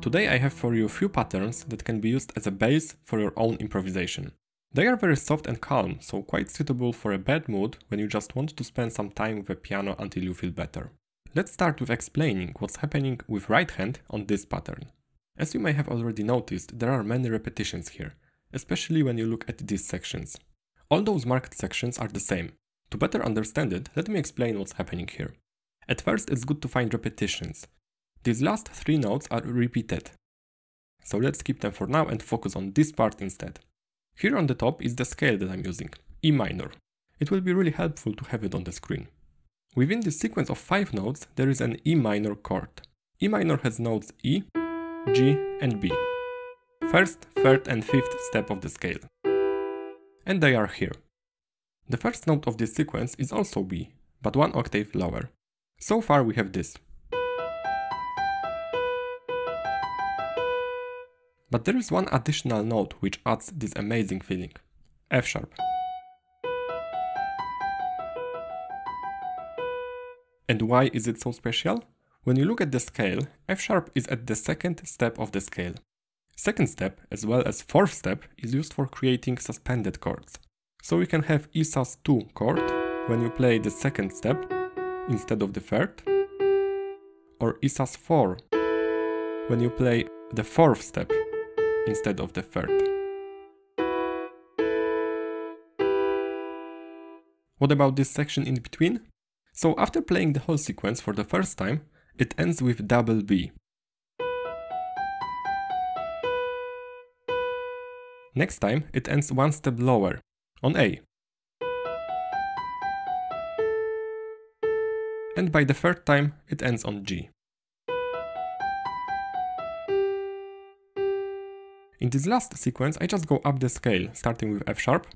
Today I have for you a few patterns that can be used as a base for your own improvisation. They are very soft and calm, so quite suitable for a bad mood when you just want to spend some time with a piano until you feel better. Let's start with explaining what's happening with right hand on this pattern. As you may have already noticed, there are many repetitions here, especially when you look at these sections. All those marked sections are the same. To better understand it, let me explain what's happening here. At first, it's good to find repetitions. These last three notes are repeated. So let's keep them for now and focus on this part instead. Here on the top is the scale that I'm using, E minor. It will be really helpful to have it on the screen. Within this sequence of 5 notes, there is an E minor chord. E minor has notes E, G and B. First, third and fifth step of the scale. And they are here. The first note of this sequence is also B, but one octave lower. So far we have this. But there is one additional note which adds this amazing feeling. F sharp. And why is it so special? When you look at the scale, F sharp is at the second step of the scale. Second step, as well as fourth step, is used for creating suspended chords. So we can have E sus2 chord when you play the second step instead of the third, or E sus4 when you play the fourth step instead of the third. What about this section in between? So after playing the whole sequence for the first time, it ends with double B. Next time it ends one step lower, on A. And by the third time it ends on G. In this last sequence I just go up the scale, starting with F sharp.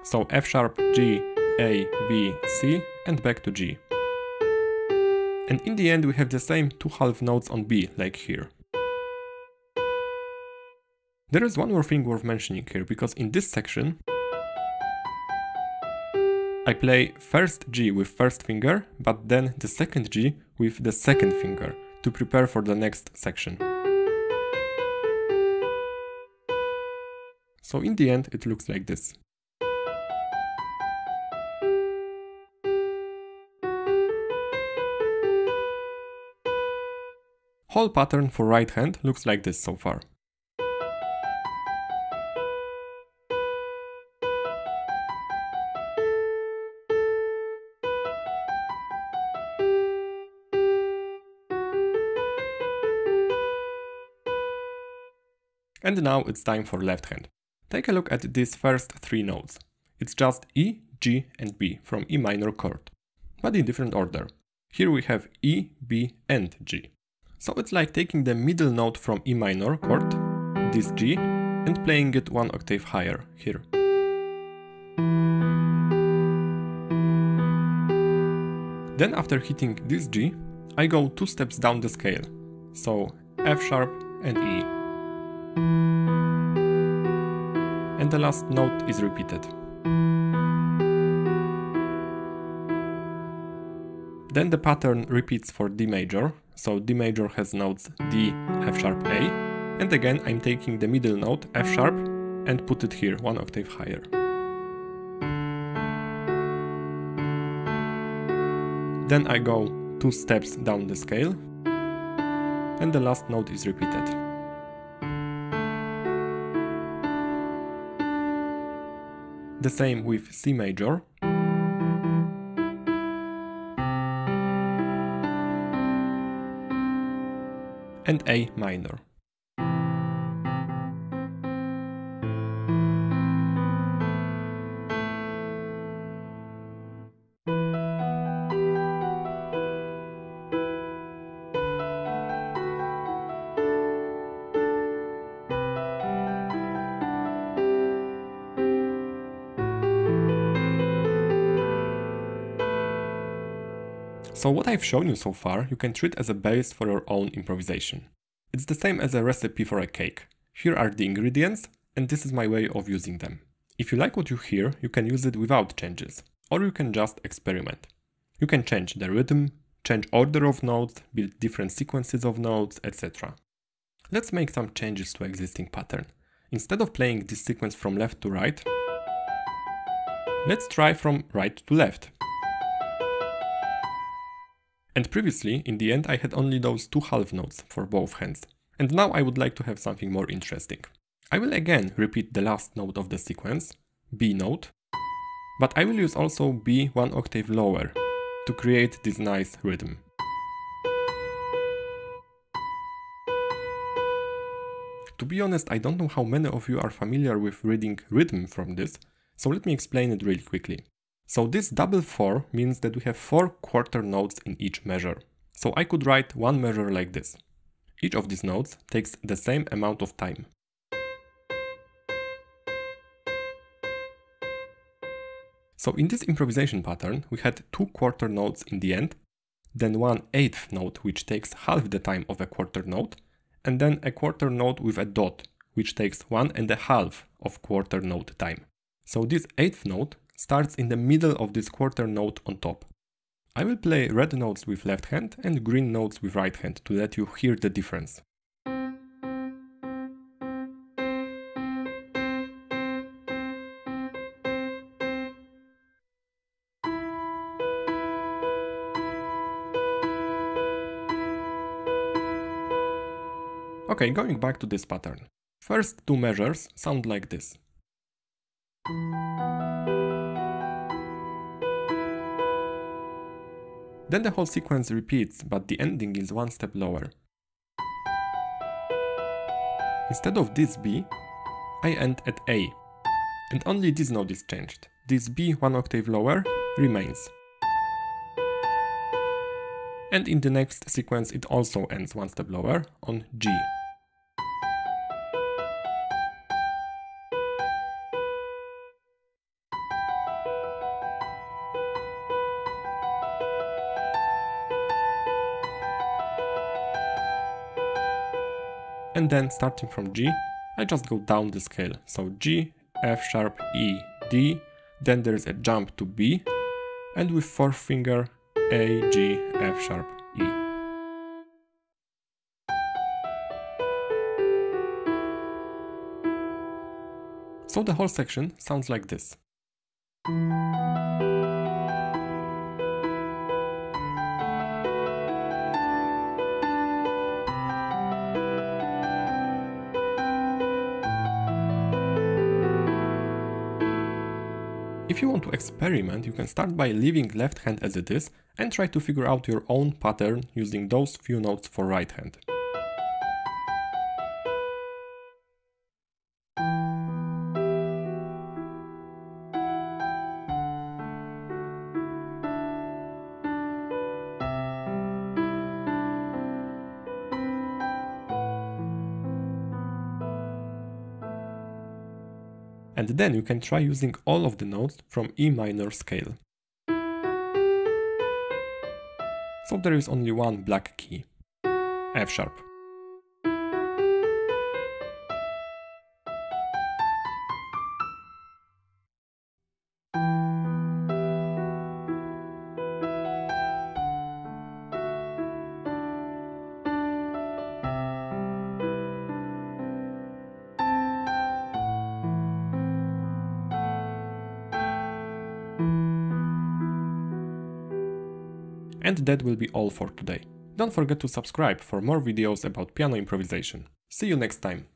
So F sharp, G, A, B, C and back to G. And in the end we have the same two half notes on B, like here. There is one more thing worth mentioning here, because in this section I play first G with first finger, but then the second G with the second finger to prepare for the next section. So in the end it looks like this. Whole pattern for right hand looks like this so far. And now it's time for left hand. Take a look at these first three notes. It's just E, G and B from E minor chord, but in different order. Here we have E, B and G. So it's like taking the middle note from E minor chord, this G, and playing it one octave higher, here. Then after hitting this G, I go 2 steps down the scale, so F sharp and E. And the last note is repeated. Then the pattern repeats for D major, so D major has notes D, F sharp, A, and again I'm taking the middle note, F sharp, and put it here, one octave higher. Then I go 2 steps down the scale, and the last note is repeated. The same with C major. And A minor. So what I've shown you so far, you can treat as a base for your own improvisation. It's the same as a recipe for a cake. Here are the ingredients, and this is my way of using them. If you like what you hear, you can use it without changes, or you can just experiment. You can change the rhythm, change order of notes, build different sequences of notes, etc. Let's make some changes to existing pattern. Instead of playing this sequence from left to right, let's try from right to left. And previously, in the end, I had only those two half notes for both hands. And now I would like to have something more interesting. I will again repeat the last note of the sequence, B note, but I will use also B one octave lower to create this nice rhythm. To be honest, I don't know how many of you are familiar with reading rhythm from this, so let me explain it really quickly. So this double 4 means that we have 4 quarter notes in each measure. So I could write one measure like this. Each of these notes takes the same amount of time. So in this improvisation pattern, we had 2 quarter notes in the end, then 1/8 note which takes half the time of a quarter note, and then a quarter note with a dot, which takes 1.5 of quarter note time. So this 8th note starts in the middle of this quarter note on top. I will play red notes with left hand and green notes with right hand to let you hear the difference. Okay, going back to this pattern. First two measures sound like this. Then the whole sequence repeats, but the ending is one step lower. Instead of this B, I end at A, and only this note is changed. This B one octave lower remains. And in the next sequence it also ends one step lower on G. And then starting from G, I just go down the scale. So G, F sharp, E, D, then there's a jump to B, and with fourth finger A, G, F sharp, E. So the whole section sounds like this. If you want to experiment, you can start by leaving left hand as it is and try to figure out your own pattern using those few notes for right hand. And then you can try using all of the notes from E minor scale. So there is only one black key, F sharp. And that will be all for today. Don't forget to subscribe for more videos about piano improvisation. See you next time!